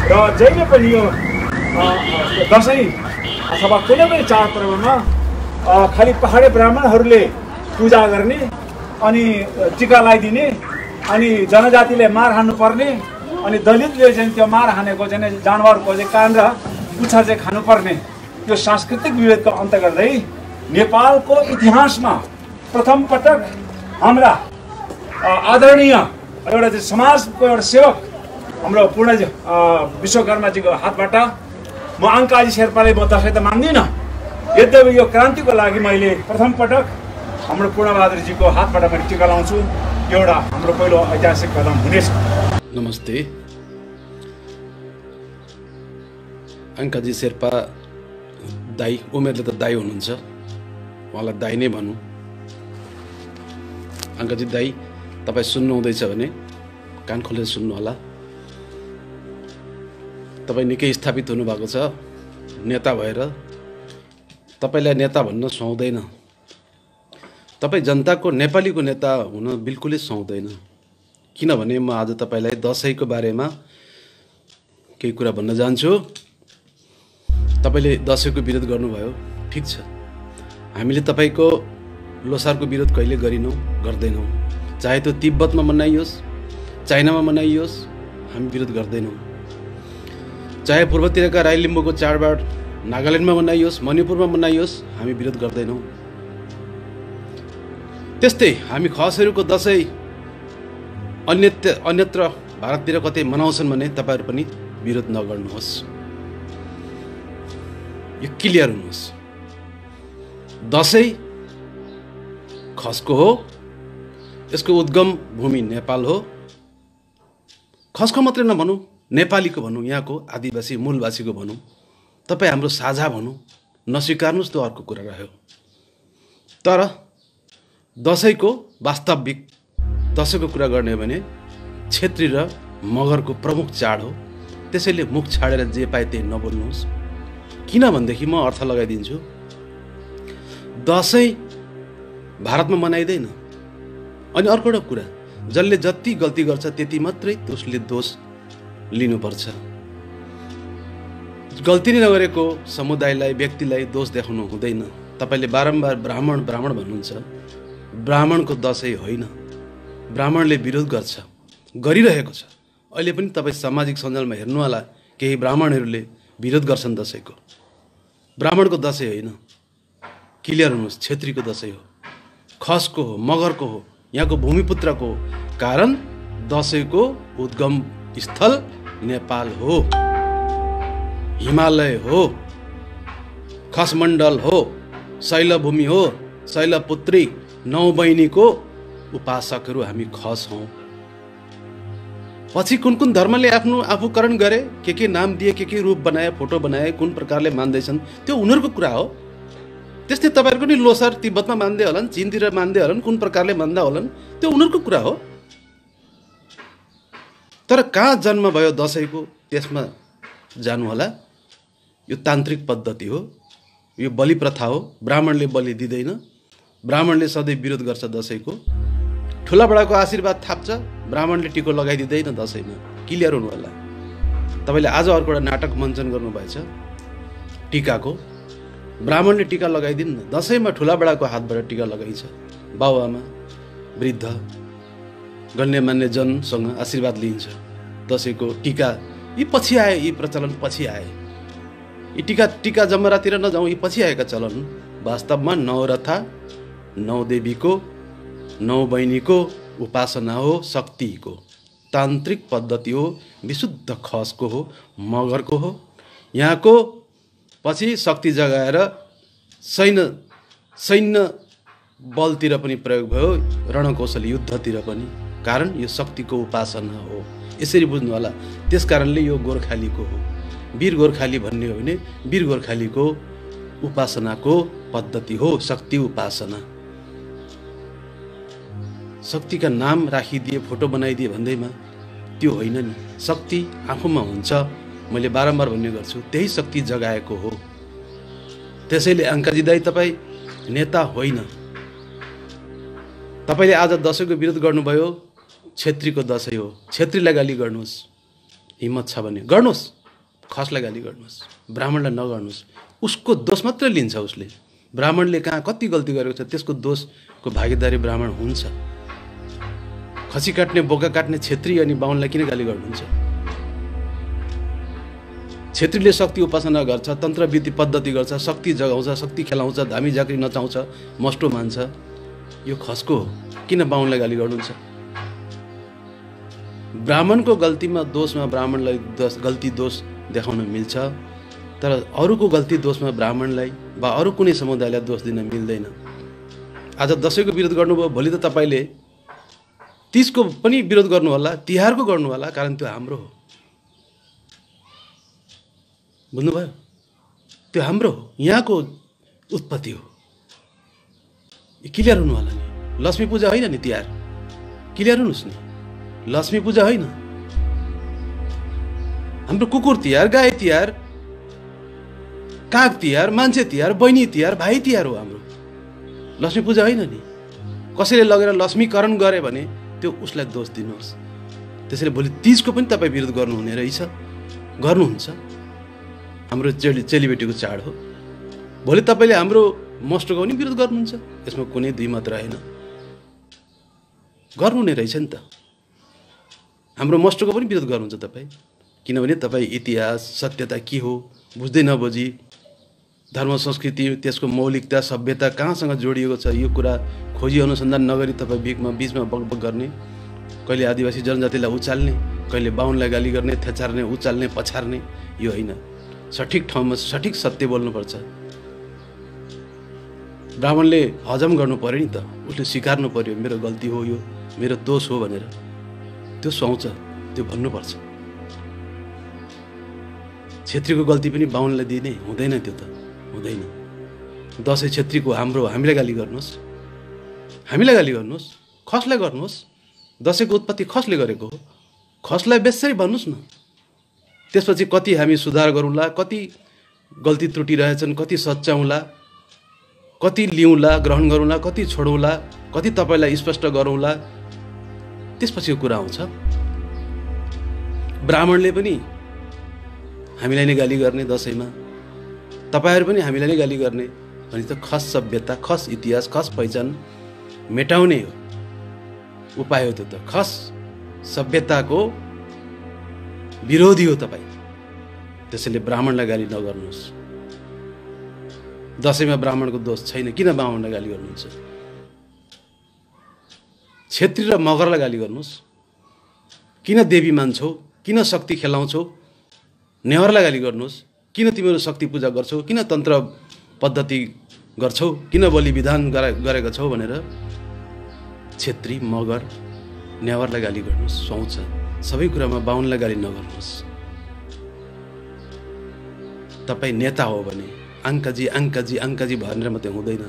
र जहिले पनि यो दसैँ अथवा कुनै पनि चाडपर्वमा खालि पहाडे ब्राह्मणहरूले पूजा गर्ने अनि टिका लगाइदिने अनि जनजातिले मार हान्नु पर्ने अनि दलितले चाहिँ त्यो मार हानेको चाहिँ जानवरको चाहिँ कान र पुच्छर चाहिँ खानुपर्ने यो सांस्कृतिक विभेदको अन्त गर्दै नेपालको इतिहासमा प्रथम पटक हाम्रा आदरणीय एउटा चाहिँ समाजको एउटा सेवक हाम्रो पूर्ण विश्वकर्माजीको हातबाट म अङ्काजी शेर्पाले म दसैँ त मान्दिनँ, यद्यपि यो क्रान्तिको लागि मैले प्रथम पटक हाम्रो पूर्णबहादुरजीको हातबाट मैले टिका लाउँछु। एउटा हाम्रो पहिलो ऐतिहासिक कदम हुनेछ। नमस्ते। अङ्काजी शेर्पा दाई, उमेरले त दाई हुनुहुन्छ, उहाँलाई दाई नै भनौँ। अङ्काजी दाई, तपाईँ सुन्नुहुँदैछ भने कान खोलेर सुन्नु होला। तपाईँ निकै स्थापित हुनुभएको छ नेता भएर। तपाईँलाई नेता भन्न सुहाउँदैन, तपाईँ जनताको नेपालीको नेता हुन बिल्कुलै सुहाउँदैन। किनभने म आज तपाईँलाई दसैँको बारेमा केही कुरा भन्न जान्छु। तपाईँले दसैँको विरोध गर्नुभयो, ठिक छ। हामीले तपाईँको लोसारको विरोध कहिले गरिनौँ, गर्दैनौँ। चाहे त्यो तिब्बतमा मनाइयोस्, चाइनामा मनाइयोस्, हामी विरोध गर्दैनौँ। चाहे पूर्वतिरका राई लिम्बूको चाडबाड नागाल्यान्डमा मनाइयोस्, मणिपुरमा मनाइयोस्, हामी विरोध गर्दैनौँ। त्यस्तै हामी खसहरूको दसैँ अन्यत्र भारततिर कतै मनाउँछन् भने तपाईँहरू पनि विरोध नगर्नुहोस्, यो क्लियर हुनुहोस्। दसैँ खसको हो, यसको उद्गम भूमि नेपाल हो। खसको मात्रै नभनौँ, नेपालीको भनौँ, यहाँको आदिवासी मूलवासीको भनौँ, तपाईँ हाम्रो साझा भनौँ, नस्वीकार्नुहोस् त्यो अर्को कुरा रह्यो। तर दसैँको वास्तविक दसैँको कुरा गर्ने हो भने छेत्री र मगरको प्रमुख चाड हो। त्यसैले मुख छाडेर जे पाए त्यही नबोल्नुहोस्। किनभनेदेखि म अर्थ लगाइदिन्छु, दसैँ भारतमा मनाइँदैन। अनि अर्को एउटा कुरा, जसले जति गल्ती गर्छ त्यति मात्रै उसले दोष लिनुपर्छ। गल्ती नै नगरेको समुदायलाई, व्यक्तिलाई दोष देखाउनु हुँदैन। तपाईँले बारम्बार ब्राह्मण भन्नुहुन्छ, ब्राह्मणको दसैँ होइन। ब्राह्मणले विरोध गर्छ, गरिरहेको छ। अहिले पनि तपाईँ सामाजिक सञ्जालमा हेर्नु होला, केही ब्राह्मणहरूले विरोध गर्छन् दसैँको। ब्राह्मणको दसैँ होइन, क्लियर हुनुहोस्, छेत्रीको दसैँ हो, खसको हो, मगरको हो, यहाँको भूमिपुत्रको हो। कारण दसैँको उद्गम स्थल नेपाल हो, हिमालय हो, खसमण्डल हो, शैलभूमि हो, शैलपुत्री नौ बहिनीको उपासकहरू हामी खस हौँ। पछि कुन कुन धर्मले आफूकरण गरे, के नाम दिए, के रूप बनाए, फोटो बनाए, कुन प्रकारले मान्दैछन् त्यो उनीहरूको कुरा हो। त्यस्तै तपाईँहरूको नि लोसार तिब्बतमा मान्दै होलान्, चीनतिर मान्दै होलान्, कुन प्रकारले मान्दा होलान् त्यो उनीहरूको कुरा हो। तर कहाँ जन्म भयो दसैँको, त्यसमा जानु होला। यो तान्त्रिक पद्धति हो, यो बलि प्रथा हो। ब्राह्मणले बलि दिँदैन, ब्राह्मणले सधैँ विरोध गर्छ दसैँको। ठुलाबडाको आशीर्वाद थाप्छ, ब्राह्मणले टिको लगाइदिँदैन दसैँमा। क्लियर हुनु होला। तपाईँले आज अर्को एउटा नाटक मञ्चन गर्नुभएछ टिकाको। ब्राह्मणले टिका लगाइदिनु न, दसैँमा ठुलाबडाको हातबाट टिका लगाइन्छ। बाबुआमा, वृद्ध, गण्यमान्य जनसँग आशीर्वाद लिइन्छ। दसैँको टिका यी पछि आए, यी प्रचलन पछि आए। यी टिका जमरातिर नजाउँ, यी पछि आएका चलन। वास्तवमा नवरथा, नौ देवीको, नौ बहिनीको उपासना हो, शक्तिको तान्त्रिक पद्धति हो, विशुद्ध खसको हो, मगरको हो। यहाँको पछि शक्ति जगाएर सैन्य बलतिर पनि प्रयोग भयो, रणकौशल युद्धतिर पनि। कारण यो शक्तिको उपासना हो, यसरी बुझ्नु होला। त्यस कारणले यो गोर्खालीको हो। वीर गोर्खाली भन्ने हो भने वीर गोर्खालीको उपासनाको पद्धति हो, शक्ति उपासना। शक्तिका नाम राखिदिए, फोटो बनाइदिए भन्दैमा त्यो होइन नि। शक्ति आफूमा हुन्छ, मैले बारम्बार भन्ने गर्छु, त्यही शक्ति जगाएको हो। त्यसैले अङ्काजी दाई, तपाईँ नेता होइन। तपाईँले आज दसैँको विरोध गर्नुभयो, छेत्रीको दसैँ हो, छेत्रीलाई गाली गर्नुहोस्, हिम्मत छ भने गर्नुहोस्। खसलाई गाली गर्नुहोस्, ब्राह्मणलाई नगर्नुहोस्। उसको दोष मात्र लिन्छ उसले। ब्राह्मणले कहाँ कति गल्ती गरेको छ त्यसको दोषको भागीदारी ब्राह्मण हुन्छ। खसी काट्ने बोका काट्ने छेत्री अनि बाहुनलाई किन गाली गर्नुहुन्छ? छेत्रीले शक्ति उपासना गर्छ, तन्त्रविधि पद्धति गर्छ, शक्ति जगाउँछ, शक्ति खेलाउँछ, धामी झाँक्री नचाउँछ, मस्टो मान्छ। यो खसको हो, किन बाहुनलाई गाली गर्नुहुन्छ? ब्राह्मणको गल्तीमा दोषमा ब्राह्मणलाई गल्ती दोष देखाउन मिल्छ, तर अरूको गल्ती दोषमा ब्राह्मणलाई वा अरू कुनै समुदायलाई दोष दिन मिल्दैन। आज दसैँको विरोध गर्नुभयो, भोलि त तपाईँले तीजको पनि विरोध गर्नु होला, तिहारको गर्नु होला, कारण त्यो हाम्रो हो। बुझ्नुभयो? त्यो हाम्रो हो, यहाँको उत्पत्ति हो। क्लियर हुनु होला नि। लक्ष्मी पूजा होइन नि तिहार, क्लियर हुनुहोस् नि। लक्ष्मी पूजा होइन, हाम्रो कुकुर तिहार, गाई तिहार, काग तिहार, मान्छे तिहार, बहिनी तिहार, भाइ तिहार हो हाम्रो। लक्ष्मी पूजा होइन नि। कसैले लगेर लक्ष्मीकरण गरे भने त्यो उसलाई दोष दिनुहोस्। त्यसैले भोलि तीजको पनि तपाईँ विरोध गर्नुहुने रहेछ, गर्नुहुन्छ। हाम्रो चेलीबेटीको चाड हो। भोलि तपाईँले हाम्रो मस्टोको पनि विरोध गर्नुहुन्छ, यसमा कुनै दुई मत रहेन। गर्नुहुने रहेछ नि त। हाम्रो मस्टोको पनि विरोध गर्नुहुन्छ तपाईँ, किनभने तपाईँ इतिहास सत्यता के हो बुझ्दै नबुझी, धर्म संस्कृति त्यसको मौलिकता सभ्यता कहाँसँग जोडिएको छ यो कुरा खोजी अनुसन्धान नगरी तपाईँ बिचमा बकबक गर्ने, कहिले आदिवासी जनजातिलाई उचाल्ने, कहिले बाहुनलाई गाली गर्ने, थेचार्ने, उचाल्ने, पछार्ने, यो होइन। सठिक ठाउँमा सठिक सत्य बोल्नुपर्छ। ब्राह्मणले हजम गर्नु पर्यो नि त, उसले स्वीकार्नु पर्यो मेरो गल्ती हो, यो मेरो दोष हो भनेर। त्यो सुहाउँछ, त्यो भन्नुपर्छ। छेत्रीको गल्ती पनि बाहुनलाई दिने हुँदैन, त्यो त हुँदैन। दसैँ छेत्रीको हाम्रो, हामीलाई गाली गर्नुहोस्, हामीलाई गाली गर्नुहोस्, खसलाई गर्नुहोस्। दसैँको उत्पत्ति खसले गरेको हो, खसलाई बेसरी भन्नुहोस् न। त्यसपछि कति हामी सुधार गरौँला, कति गल्ती त्रुटि रहेछन्, कति सच्याउँला, कति लिउँला, ग्रहण गरौँला, कति छोडौँला, कति तपाईँलाई स्पष्ट गरौँला, त्यसपछिको कुरा आउँछ। ब्राह्मणले पनि हामीलाई नै गाली गर्ने दसैँमा, तपाईँहरू पनि हामीलाई नै गाली गर्ने भने त खस सभ्यता, खस इतिहास, खस पहिचान मेटाउने हो उपाय हो। त्यो त खस सभ्यताको विरोधी हो तपाईँ। त्यसैले ब्राह्मणलाई गाली नगर्नुहोस्। दसैँमा ब्राह्मणको दोष छैन, किन ब्राह्मणलाई गाली गर्नुहुन्छ? छेत्री र मगरलाई गाली गर्नुहोस्। किन देवी मान्छौ, किन शक्ति खेलाउँछौ? नेवारलाई गाली गर्नुहोस्। किन तिमीहरू शक्ति पूजा गर्छौ, किन तन्त्र पद्धति गर्छौ, किन बलि विधान गरेका छौ भनेर छेत्री मगर नेवारलाई गाली गर्नुहोस्, सुहाउँछ। सबै कुरामा बाहुनलाई गाली नगर्नुहोस्। तपाईँ नेता हो भने अङ्काजी अङ्काजी अङ्काजी भनेर मात्रै हुँदैन।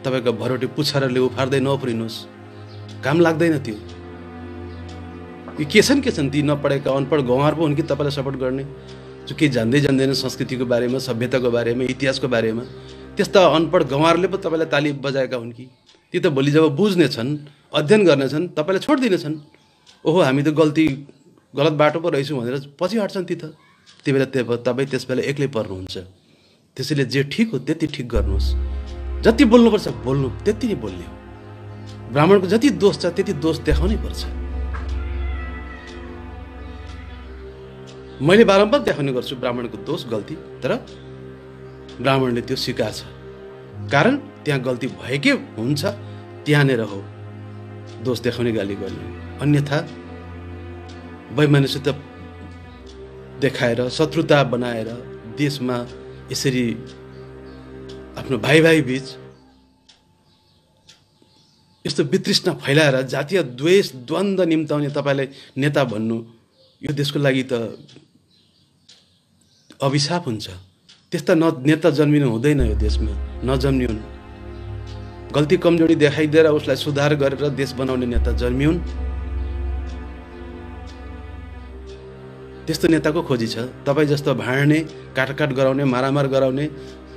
तपाईँको भरोटे पुच्छरले उफार्दै नउफ्रिनुहोस्, काम लाग्दैन त्यो। यो के छन् ती नपढेका अनपढ गँवार पो हुन् कि तपाईँलाई सपोर्ट गर्ने, जो केही जान्दैन संस्कृतिको बारेमा, सभ्यताको बारेमा, इतिहासको बारेमा। त्यस्ता अनपढ गँवारले पो तपाईँलाई ताली बजाएका हुन् कि? ती त भोलि जब बुझ्नेछन्, अध्ययन गर्नेछन्, तपाईँलाई छोडिदिनेछन्। ओहो हामी त गलत बाटो पो रहेछौँ भनेर पछि हट्छन् ती त। त्यही बेला तपाईँ त्यस बेला एक्लै पर्नुहुन्छ। त्यसैले जे ठिक हो त्यति ठिक गर्नुहोस्। जति बोल्नुपर्छ बोल्नु, त्यति नै बोल्ने हो। ब्राह्मणको जति दोष छ त्यति दोष देखाउनै पर्छ। मैले बारम्बार देखाउने गर्छु ब्राह्मणको दोष गल्ती, तर ब्राह्मणले त्यो स्वीकार्छ। कारण त्यहाँ गल्ती भएकै हुन्छ, त्यहाँनिर हो दोष देखाउने गाली गर्ने। अन्यथा वैमानिकता देखाएर शत्रुता बनाएर देशमा यसरी आफ्नो भाइ बीच यस्तो वितृष्णा फैलाएर जातीय द्वेष द्वन्द्व निम्ताउने तपाईँलाई नेता भन्नु, यो देशको लागि त अभिशाप हुन्छ। त्यस्ता नेता जन्मिनु हुँदैन यो देशमा, नजन्मिउन्। गल्ती कमजोरी देखाइदिएर उसलाई सुधार गरेर देश बनाउने नेता जन्मिउन्। त्यस्तो नेताको खोजी छ। तपाईँ जस्तो भाँड्ने, काटकाट गराउने, मारामार गराउने,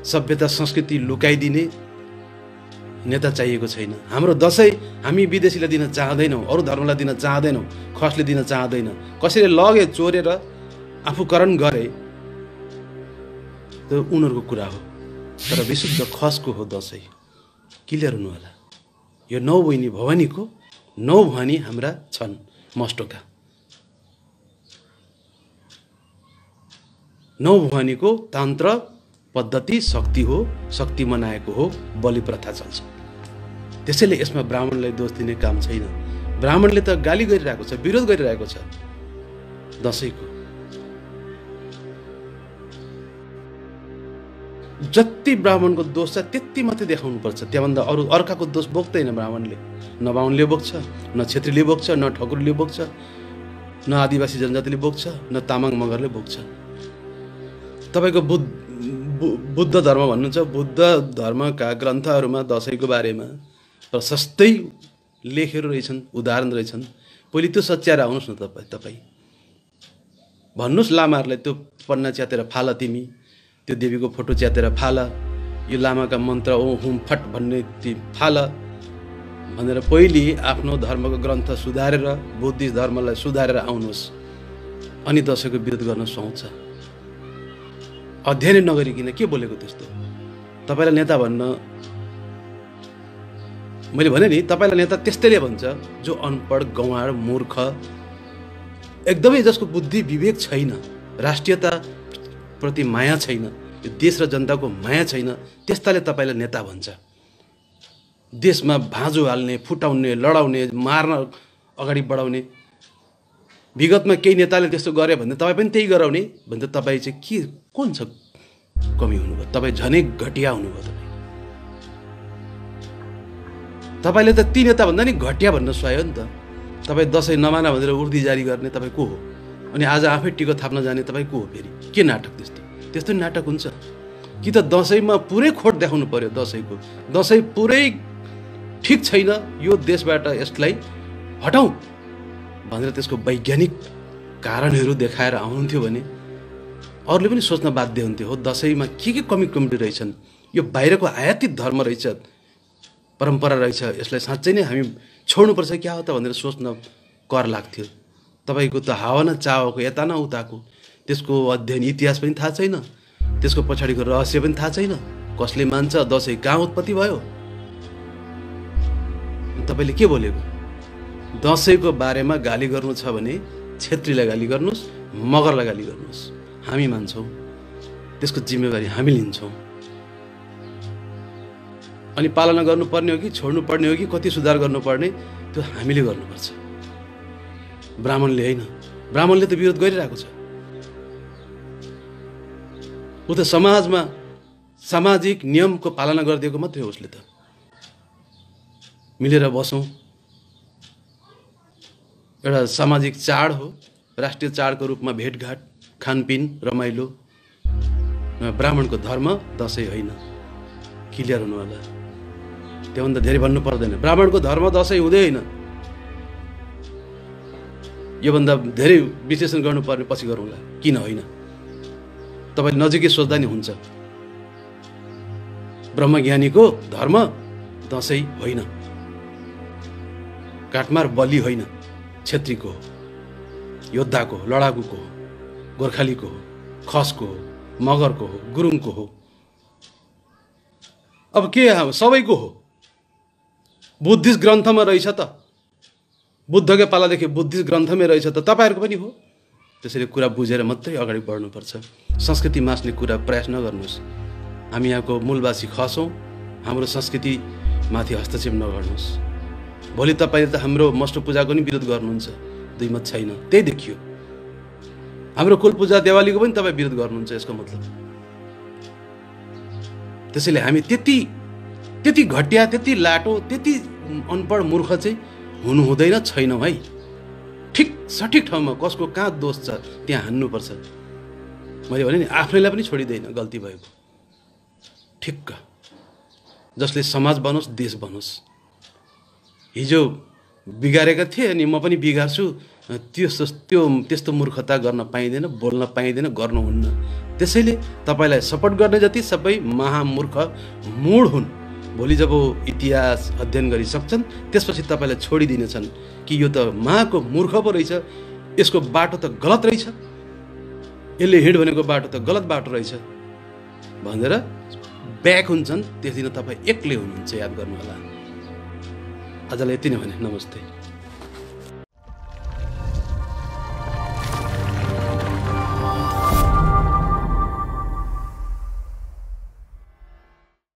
सभ्यता संस्कृति लुकाइदिने नेता चाहिएको छैन। हाम्रो दसैँ हामी विदेशीलाई दिन चाहदैनौँ, अरू धर्मलाई दिन चाहदैनौँ, खसले दिन चाहदैन। कसैले लगे चोरेर आफूकरण गरे त्यो उनीहरूको कुरा हो, तर विशुद्ध खसको हो दसैँ। क्लियर हुनु होला। यो 9 बहिनी भवानीको 9 भवानी हाम्रा छन् मस्टोका। 9 भवानीको तन्त्र पद्धति शक्ति हो, शक्ति मनाएको हो, बलि प्रथा चल्छ। त्यसैले यसमा ब्राह्मणलाई दोष दिने काम छैन। ब्राह्मणले त गाली गरिरहेको छ, विरोध गरिरहेको छ दसैँको। जति ब्राह्मणको दोष छ त्यति मात्रै देखाउनु पर्छ, त्यहाँभन्दा अरू अर्काको दोष बोक्दैन ब्राह्मणले। न बाहुनले बोक्छ, न छेत्रीले बोक्छ, न ठकुरले बोक्छ, न आदिवासी जनजातिले बोक्छ, न तामाङ मगरले बोक्छ। तपाईँको बुद्ध धर्म भन्नुहुन्छ, बुद्ध धर्मका ग्रन्थहरूमा दसैँको बारेमा प्रशस्तै लेखहरू रहेछन्, उदाहरण रहेछन्। पहिले त्यो सच्याएर आउनुहोस् न तपाईँ भन्नुहोस् लामाहरूलाई, त्यो पन्ना च्यातेर फाल तिमी, त्यो देवीको फोटो च्यातेर फाल, यो लामाका मन्त्र ओ हुम फट भन्ने ती फाल भनेर पहिले आफ्नो धर्मको ग्रन्थ सुधारेर बुद्धिस्ट धर्मलाई सुधारेर आउनुहोस्, अनि दसैँको विरोध गर्न सुहाउँछ। अध्ययन नगरिकन के बोलेको त्यस्तो? तपाईँलाई नेता भन्न मैले भने नि, तपाईँलाई नेता त्यस्तैले भन्छ जो अनपढ, गँवार, मूर्ख, एकदमै जसको बुद्धि विवेक छैन, राष्ट्रियता प्रति माया छैन, यो देश र जनताको माया छैन, त्यस्ताले तपाईँलाई नेता भन्छ। देशमा भाँजो हाल्ने, फुटाउने, लडाउने, मार्न अगाडि बढाउने। विगतमा केही नेताले त्यस्तो गरे भने तपाईँ पनि त्यही गराउने भने त तपाईँ चाहिँ के कुन छ कमी हुनुभयो? तपाईँ झनै घटिया हुनुभयो। तपाईँले त ती नेता भन्दा नि घटिया भन्न सुहायो नि त। तपाईँ दसैँ नमाना भनेर उर्दी जारी गर्ने तपाईँ को हो? अनि आज आफै टिको थाप्न जाने तपाईँ को हो? फेरि के नाटक त्यस्तो? त्यस्तो नाटक हुन्छ कि त दसैँमा पुरै खोट देखाउनु पर्यो दसैँको। दसैँ पुरै ठिक छैन, यो देशबाट यसलाई हटाउँ भनेर त्यसको वैज्ञानिक कारणहरू देखाएर आउनुहुन्थ्यो भने अरूले पनि सोच्न बाध्य हुन्थ्यो, हो दसैँमा के कमी रहेछन्, यो बाहिरको आयातित धर्म रहेछ, परम्परा रहेछ, यसलाई साँच्चै नै हामी छोड्नुपर्छ क्या हो त भनेर सोच्न कर लाग्थ्यो। तपाईँको त हावा न चावाको, यता न उताको, त्यसको अध्ययन इतिहास पनि थाहा छैन, त्यसको पछाडिको रहस्य पनि थाहा छैन, कसले मान्छ, दसैँ कहाँ उत्पत्ति भयो। तपाईँले के बोलेको? दसैँको बारेमा गाली गर्नु छ भने छेत्रीलाई गाली गर्नुहोस्, मगरलाई गाली गर्नुहोस्, हामी मान्छौँ, त्यसको जिम्मेवारी हामी लिन्छौँ। अनि पालना गर्नुपर्ने हो कि छोड्नु पर्ने हो कि कति सुधार गर्नुपर्ने त्यो हामीले गर्नुपर्छ, ब्राह्मणले होइन। ब्राह्मणले त विरोध गरिरहेको छ। ऊ त समाजमा सामाजिक नियमको पालना गरिदिएको मात्रै हो उसले त। मिलेर बसौँ, एउटा सामाजिक चाड हो, राष्ट्रिय चाडको रूपमा भेटघाट, खानपिन, रमाइलो। ब्राह्मणको धर्म दसैँ होइन। क्लियर हुनु होला। त्योभन्दा धेरै भन्नु पर्दैन। ब्राह्मणको धर्म दसैँ हुँदैन। योभन्दा धेरै विश्लेषण गर्नुपर्ने पछि गरौँला किन होइन। तपाईँले नजिकै सोच्दा नि हुन्छ। ब्रह्मज्ञानीको धर्म दसैँ होइन, काटमार बलि होइन, छेत्रीको हो, योद्धाको हो, लडाकुको हो, गोर्खालीको हो, खसको हो, मगरको हो, गुरुङको हो। अब के सबैको हो। बुद्धिस्ट ग्रन्थमा रहेछ त, बुद्धकै पालादेखि बुद्धिस्ट ग्रन्थमै रहेछ त, तपाईँहरूको पनि हो। त्यसैले कुरा बुझेर मात्रै अगाडि बढ्नुपर्छ। संस्कृति मास्ने कुरा प्रयास नगर्नुहोस्। हामी यहाँको मूलवासी खसौँ, हाम्रो संस्कृतिमाथि हस्तक्षेप नगर्नुहोस्। भोलि तपाईँले त हाम्रो मष्ट पूजाको नि विरोध गर्नुहुन्छ, दुई मत छैन, त्यही देखियो। हाम्रो कुल पूजा देवालीको पनि तपाईँ विरोध गर्नुहुन्छ, यसको मतलब। त्यसैले हामी त्यति घटिया, त्यति लाटो, त्यति अनपढ मूर्ख चाहिँ हुनु हुँदैन, छैनौँ है। ठिक सठिक ठाउँमा कसको कहाँ दोष छ त्यहाँ हान्नुपर्छ। मैले भने नि आफ्नैलाई पनि छोडिँदैन गल्ती भएको। ठिक्क जसले समाज बनोस्, देश बनोस्। हिजो बिगारेका थिए अनि म पनि बिगार्छु, त्यस्तो मूर्खता गर्न पाइँदैन, बोल्न पाइँदैन, गर्नुहुन्न। त्यसैले तपाईँलाई सपोर्ट गर्ने जति सबै महामूर्ख मूढ हुन्। भोलि जब इतिहास अध्ययन गरिसक्छन् त्यसपछि तपाईँलाई छोडिदिनेछन् कि यो त महाको मूर्ख पो रहेछ, यसको बाटो त गलत रहेछ। यसले हिँड भनेको बाटो त गलत बाटो रहेछ भनेर ब्याक हुन्छन्। त्यस दिन तपाईँ एक्लै हुनुहुन्छ, याद गर्नुहोला। आजलाई यति नै भने, नमस्ते।